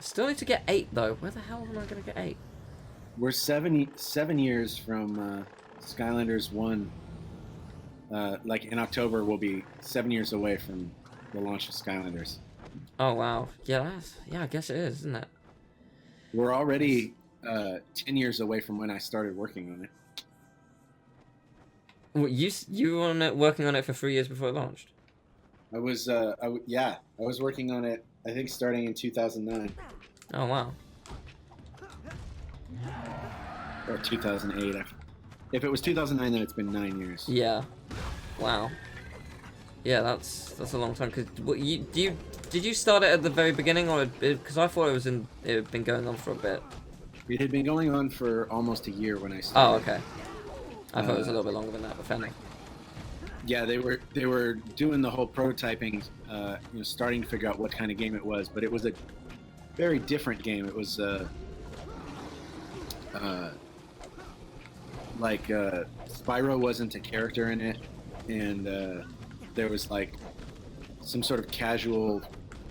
Still need to get 8 though. Where the hell am I gonna get 8? We're 7 years from Skylanders 1. Like in October, we'll be 7 years away from the launch of Skylanders. Oh wow. Yeah, I guess it is, isn't it? We're already 10 years away from when I started working on it. Well, you were on it, working on it for 3 years before it launched. I was working on it. I think starting in 2009 Oh wow. or 2008. If it was 2009, then it's been 9 years. Yeah. Wow. Yeah, that's a long time. Cause did you start it at the very beginning, or because I thought it had been going on for a bit. It had been going on for almost a year when I Oh, started. okay. I thought it was a little bit longer than that, but fair enough. Yeah, they were doing the whole prototyping, starting to figure out what kind of game it was, but it was a very different game. It was Spyro wasn't a character in it, and there was like some sort of casual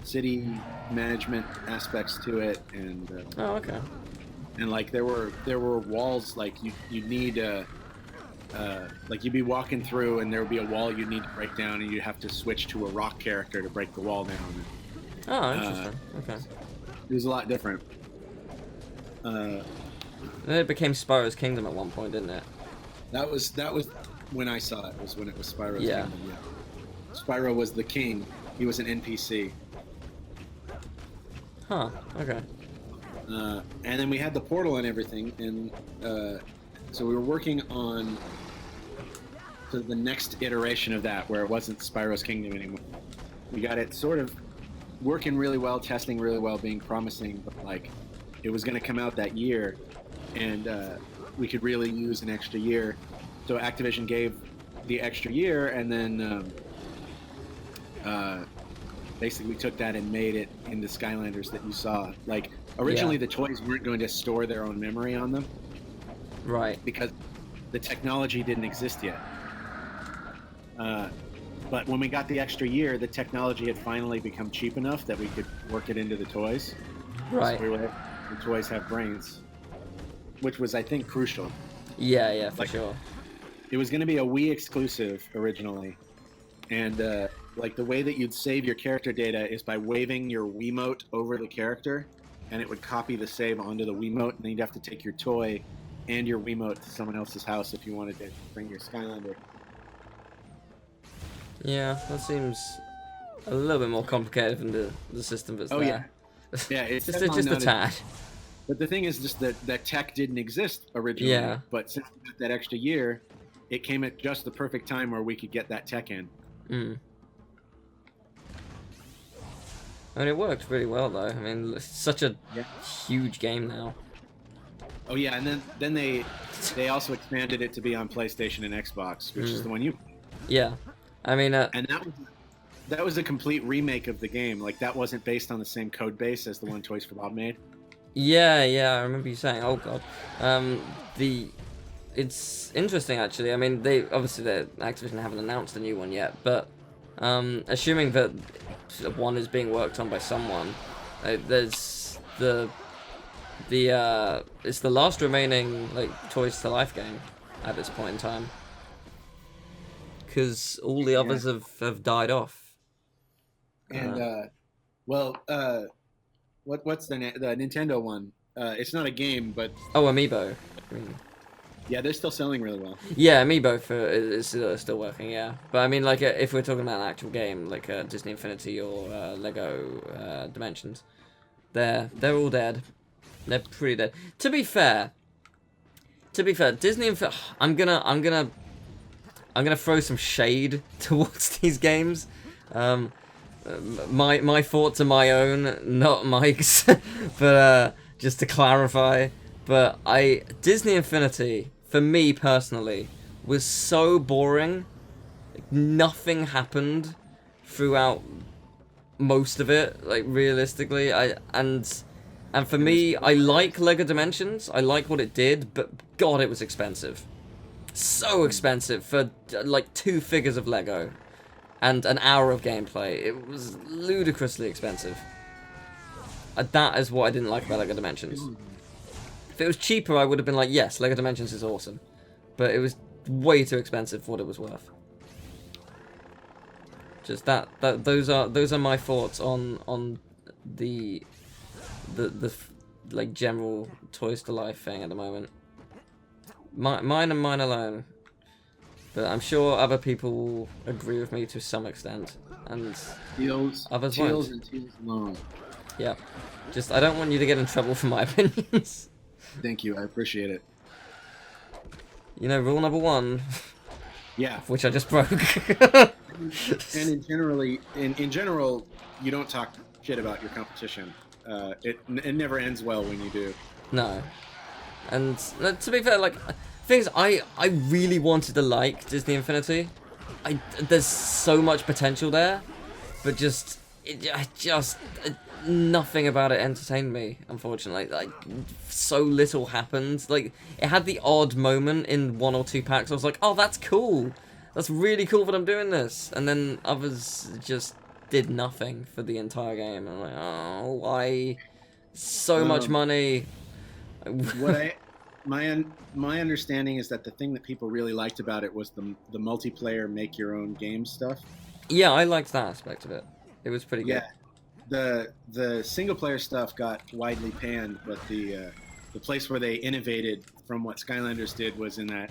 city management aspects to it, and Oh, okay. and like there were walls like you need like you'd be walking through and there would be a wall you need to break down, and you'd have to switch to a rock character to break the wall down. Oh, interesting. Okay. It was a lot different. Then it became Spyro's Kingdom at one point, didn't it? That was when I saw it. Was when it was Spyro's Yeah. Kingdom. Yeah. Spyro was the king. He was an NPC. Huh. Okay. And then we had the portal and everything, and so we were working on the next iteration of that, where it wasn't Spyro's Kingdom anymore. We got it sort of working really well, testing really well, being promising, but like it was going to come out that year, and we could really use an extra year. So Activision gave the extra year, and then basically took that and made it into Skylanders that you saw. Like originally, Yeah. the toys weren't going to store their own memory on them Right. because the technology didn't exist yet. But when we got the extra year, the technology had finally become cheap enough that we could work it into the toys. Right. So the toys have brains, which was, I think, crucial. Yeah, for Like- sure. It was going to be a Wii exclusive originally, and like the way that you'd save your character data is by waving your Wiimote over the character, and it would copy the save onto the Wiimote, and then you'd have to take your toy and your Wiimote to someone else's house if you wanted to bring your Skylander. Yeah, that seems a little bit more complicated than the system that's Oh, there. Yeah, it's just definitely a not tad. But the thing is just that tech didn't exist originally. Yeah. But since we got that extra year, it came at just the perfect time where we could get that tech in. Mm. I mean, it worked really well though. I mean, it's such a Yeah. huge game now. Oh yeah, and then they also expanded it to be on PlayStation and Xbox, which is the one you. Yeah, I mean, And that was a complete remake of the game. Like that wasn't based on the same code base as the one Toys for Bob made. yeah, I remember you saying. Oh god, it's interesting actually. I mean, Activision haven't announced a new one yet, but assuming that one is being worked on by someone, there's it's the last remaining like Toys to Life game at this point in time, because all the others have died off. And what's the Nintendo one? It's not a game, but Oh, Amiibo. I mean, yeah, they're still selling really well. yeah, Amiibo is still working. Yeah, but I mean, like, if we're talking about an actual game, like Disney Infinity or Lego Dimensions, they're all dead. They're pretty dead. To be fair, Disney Infinity. I'm gonna throw some shade towards these games. My thoughts are my own, not Mike's. But just to clarify, but Disney Infinity, for me personally, was so boring. Nothing happened throughout most of it. Like realistically, and for me, I like Lego Dimensions. I like what it did, but God, it was expensive. So expensive for like 2 figures of Lego and an hour of gameplay. It was ludicrously expensive. that is what I didn't like about Lego Dimensions. If it was cheaper, I would have been like, yes, Lego Dimensions is awesome. But it was way too expensive for what it was worth. Just those are my thoughts on the like general Toys to Life thing at the moment. Mine and mine alone. But I'm sure other people will agree with me to some extent, and others won't. And teals alone. Yeah. Just I don't want you to get in trouble for my opinions. Thank you, I appreciate it. You know, rule number 1. Yeah. Which I just broke. And in general, you don't talk shit about your competition. It never ends well when you do. No. And to be fair, like, things I really wanted to like Disney Infinity. There's so much potential there, but just nothing about it entertained me, unfortunately. Like, so little happened. Like, it had the odd moment in 1 or 2 packs. I was like, oh, that's cool. That's really cool that I'm doing this. And then others just did nothing for the entire game. I'm like, oh, why? So much money. My understanding is that the thing that people really liked about it was the multiplayer make your own game stuff. Yeah, I liked that aspect of it. It was pretty good. Yeah, the single player stuff got widely panned, but the place where they innovated from what Skylanders did was in that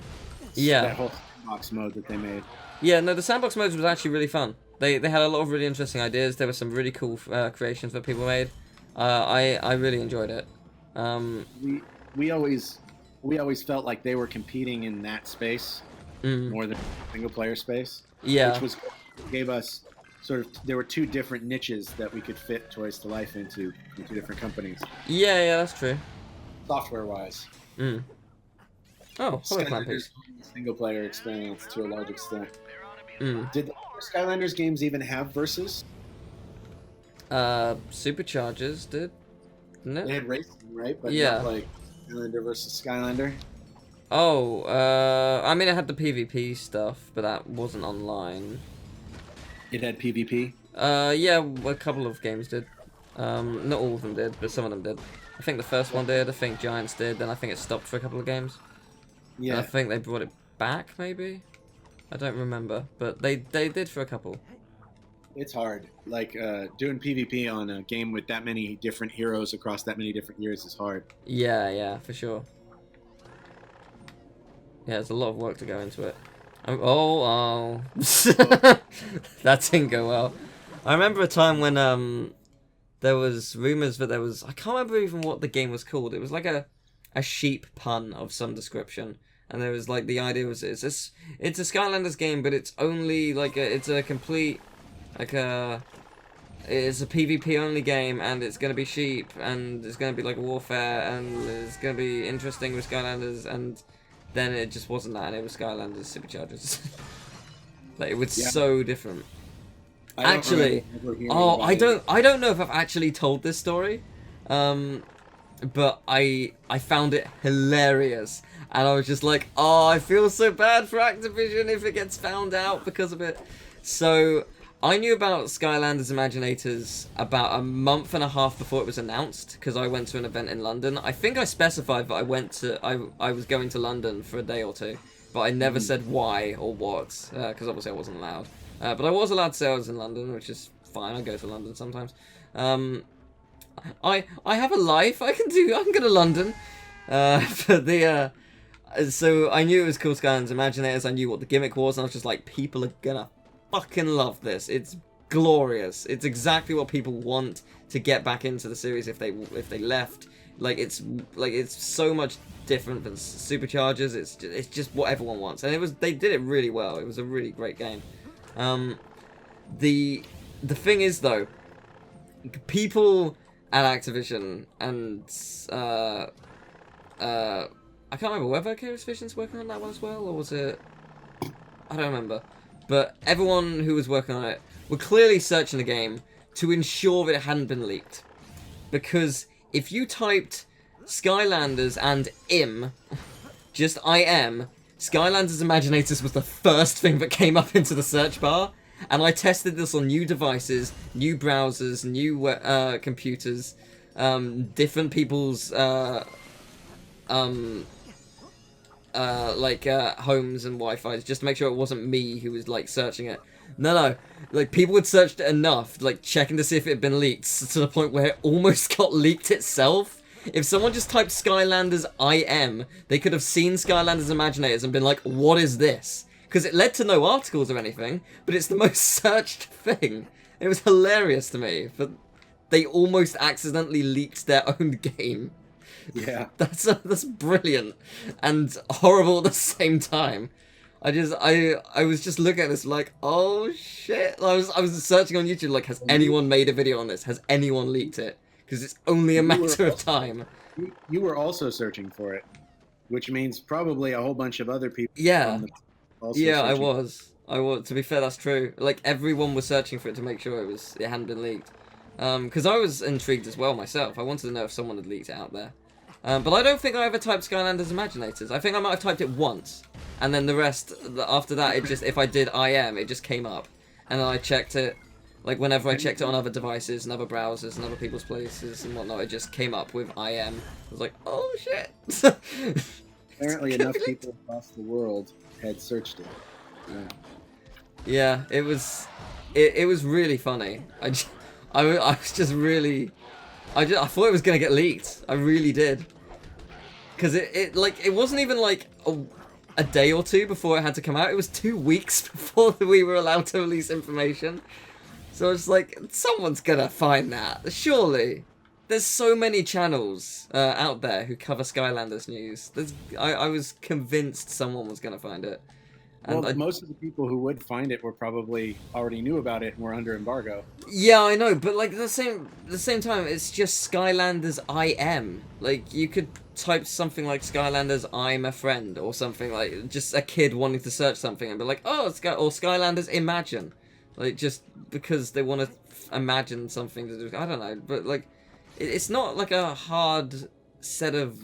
whole sandbox mode that they made. Yeah, no, the sandbox mode was actually really fun. They had a lot of really interesting ideas. There were some really cool creations that people made. I really enjoyed it. We always felt like they were competing in that space more than single player space. Yeah, which gave us sort of, there were 2 different niches that we could fit Toys to Life into from 2 different companies. Yeah, that's true. Software wise. Oh, Skylanders single player experience to a large extent. Did the Skylanders games even have versus? Superchargers did, didn't it? They had racing, right? But yeah, not like Skylander versus Skylander. Oh, I mean, it had the PvP stuff, but that wasn't online. It had PvP? Yeah, a couple of games did. Not all of them did, but some of them did. I think the first one did, I think Giants did, then I think it stopped for a couple of games. Yeah. And I think they brought it back, maybe? I don't remember, but they did for a couple. It's hard. Like, doing PvP on a game with that many different heroes across that many different years is hard. Yeah, for sure. Yeah, there's a lot of work to go into it. Oh. That didn't go well. I remember a time when there was rumors that there was, I can't remember even what the game was called. It was like a sheep pun of some description, and there was like the idea was it's a Skylanders game, but it's only like it's a complete it's a PvP only game, and it's gonna be sheep, and it's gonna be like warfare, and it's gonna be interesting with Skylanders, and then it just wasn't that, and it was Skylanders Superchargers. Like, it was so different. Actually, I don't know if I've actually told this story, but I found it hilarious, and I was just like, oh, I feel so bad for Activision if it gets found out because of it. So I knew about Skylanders Imaginators about a month and a half before it was announced, because I went to an event in London. I think I specified that I was going to London for a day or 2, but I never said why or what, because obviously I wasn't allowed. But I was allowed to say I was in London, which is fine. I go to London sometimes. I have a life. I can go to London. But so I knew it was called Skylanders Imaginators. I knew what the gimmick was, and I was just like, people are gonna fucking love this. It's glorious. It's exactly what people want to get back into the series if they left. Like, it's so much different than Superchargers. It's just what everyone wants, and they did it really well. It was a really great game. The thing is, though, people at Activision and I can't remember whether Chaos Vision's working on that one as well, or was it? I don't remember. But everyone who was working on it were clearly searching the game to ensure that it hadn't been leaked, because if you typed Skylanders and just IM, Skylanders Imaginators was the first thing that came up into the search bar, and I tested this on new devices, new browsers, new computers, different people's homes and Wi-Fi's just to make sure it wasn't me who was like searching it. No, like people had searched it enough, like checking to see if it had been leaked to the point where it almost got leaked itself. If someone just typed Skylanders IM, they could have seen Skylanders Imaginators and been like, what is this? Because it led to no articles or anything, but it's the most searched thing. It was hilarious to me, but they almost accidentally leaked their own game. Yeah. That's brilliant and horrible at the same time. I was just looking at this like, oh shit. I was searching on YouTube like, has anyone made a video on this? Has anyone leaked it? Because it's only a matter of time. You were also searching for it, which means probably a whole bunch of other people. Yeah. Yeah, searching. I was. To be fair, that's true. Like everyone was searching for it to make sure it hadn't been leaked. Because I was intrigued as well myself. I wanted to know if someone had leaked it out there. But I don't think I ever typed Skylanders Imaginators. I think I might have typed it once, and then the rest after that, it just if I did IM, it just came up, and then I checked it. Like whenever I checked it on other devices and other browsers and other people's places and whatnot, it just came up with IM. I was like, oh shit. Apparently, enough people across the world had searched it. Yeah, it was really funny. I was just really, I thought it was gonna get leaked. I really did. Because it wasn't even like a day or two before it had to come out. It was 2 weeks before we were allowed to release information. So it's like, someone's gonna find that, surely. There's so many channels out there who cover Skylanders news. I was convinced someone was gonna find it. And well, most of the people who would find it were probably already knew about it and were under embargo. Yeah, I know, but like at the same time, it's just Skylanders IM. Like you could type something like Skylanders I'm a friend or something like just a kid wanting to search something and be like, oh, or Skylanders Imagine, like just because they want to imagine something to do. I don't know, but like it's not like a hard set of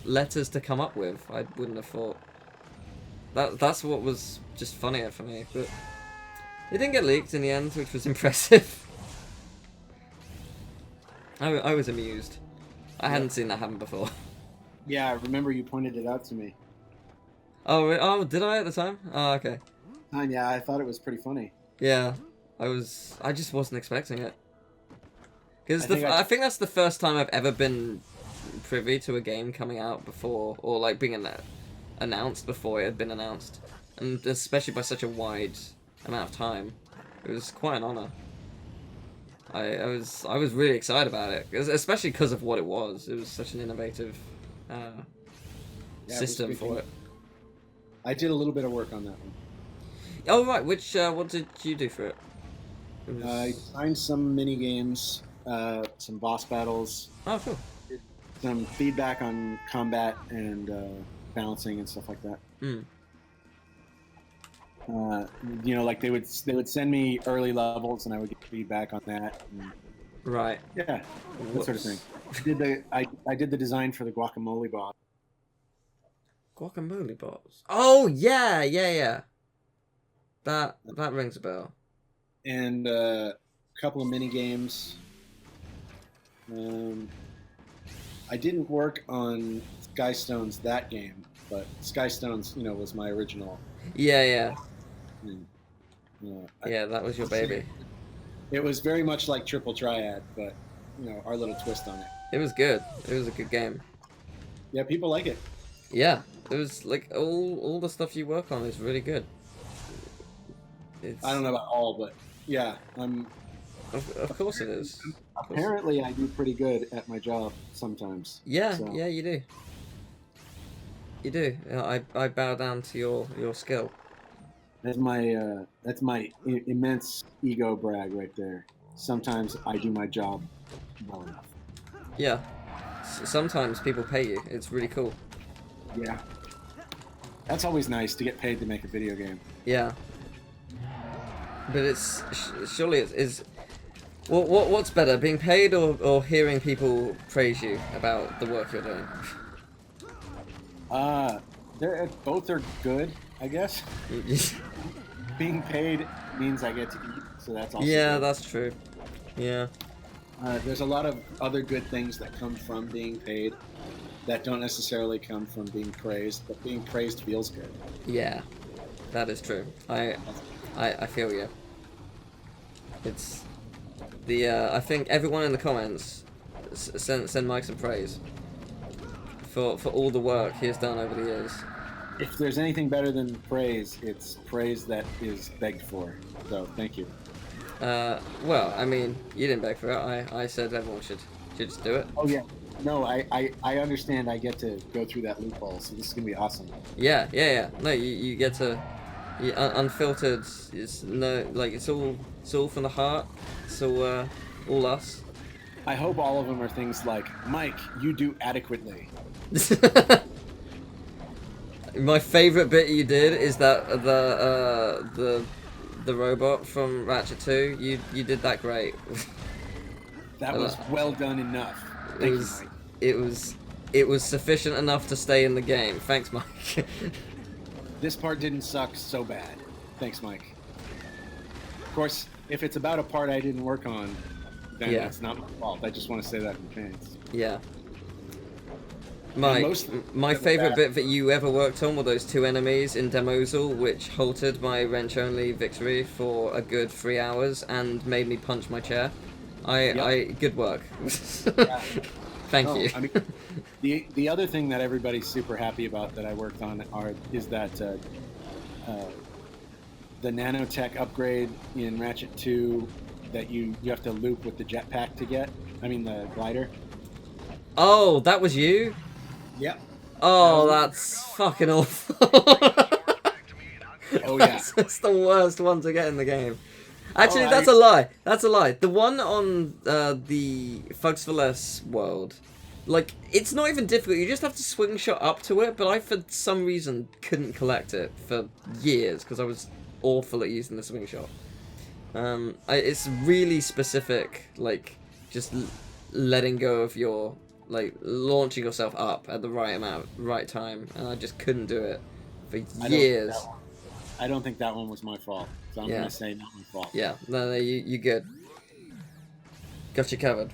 letters to come up with. I wouldn't have thought. That's what was just funnier for me, but it didn't get leaked in the end, which was impressive. I was amused. I hadn't seen that happen before. Yeah, I remember you pointed it out to me. Oh, did I at the time? Oh, okay. Yeah, I thought it was pretty funny. Yeah, I just wasn't expecting it. Because I think that's the first time I've ever been privy to a game coming out before, or like being announced before it had been announced, and especially by such a wide amount of time. It was quite an honor. I was really excited about it, especially because of what it was. It was such an innovative system for it. I did a little bit of work on that one. Oh right, what did you do for it? I designed some mini games, some boss battles. Oh cool. Some feedback on combat and balancing and stuff like that. You know, like they would send me early levels and I would get feedback on that. And, right. Yeah, that sort of thing. I did the design for the guacamole boss. Guacamole boss. Oh yeah. That rings a bell. And a couple of mini games. I didn't work on Skystones that game, but Skystones, you know, was my original. Yeah. Yeah, Yeah, that was your baby. It was very much like Triple Triad, but you know, our little twist on it. It was good. It was a good game. Yeah, people like it. Yeah, it was like all the stuff you work on is really good. I don't know about all, but yeah, Of course it is. Apparently, I do pretty good at my job sometimes. Yeah, so. Yeah, you do. You do. I bow down to your skill. That's my immense ego brag right there. Sometimes I do my job well enough. Yeah. Sometimes people pay you. It's really cool. Yeah. That's always nice to get paid to make a video game. Yeah. But it's surely it's what's better, being paid or hearing people praise you about the work you're doing? Both are good, I guess. Being paid means I get to eat, so that's also yeah, good. that's true. Yeah. There's a lot of other good things that come from being paid that don't necessarily come from being praised, but being praised feels good. Yeah, that is true. I feel you. It's the I think everyone in the comments send Mike some praise for all the work he has done over the years. If there's anything better than praise, it's praise that is begged for. So thank you. Well, I mean, you didn't beg for it. I said everyone should just do it. Oh yeah. No, I understand. I get to go through that loophole, so this is gonna be awesome. Yeah. No, you get to unfiltered. It's no like it's all from the heart. It's all us. I hope all of them are things like, Mike, you do adequately. My favorite bit you did is that the robot from Ratchet 2. You did that great. That was well done enough. Thank you, Mike. It was sufficient enough to stay in the game. Thanks, Mike. This part didn't suck so bad. Thanks, Mike. Of course, if it's about a part I didn't work on, then it's not my fault. I just want to say that in advance. Yeah. My favorite bit that you ever worked on were those 2 enemies in Demozil, which halted my wrench-only victory for a good 3 hours and made me punch my chair. Good work. Thank you. I mean, the other thing that everybody's super happy about that I worked on is that the nanotech upgrade in Ratchet 2 that you have to loop with the jetpack to get. I mean the glider. Oh, that was you? Yep. Oh, that's fucking awful. Oh yeah. That's the worst one to get in the game. Actually, that's a lie. That's a lie. The one on the Thugs for Less world, like, it's not even difficult. You just have to swing shot up to it, but I, for some reason, couldn't collect it for years because I was awful at using the swing shot. It's really specific, like, just letting go of your, like, launching yourself up at the right time, and I just couldn't do it for years. I don't think that one was my fault, so I'm gonna say not my fault. Yeah, no, you good. Got you covered.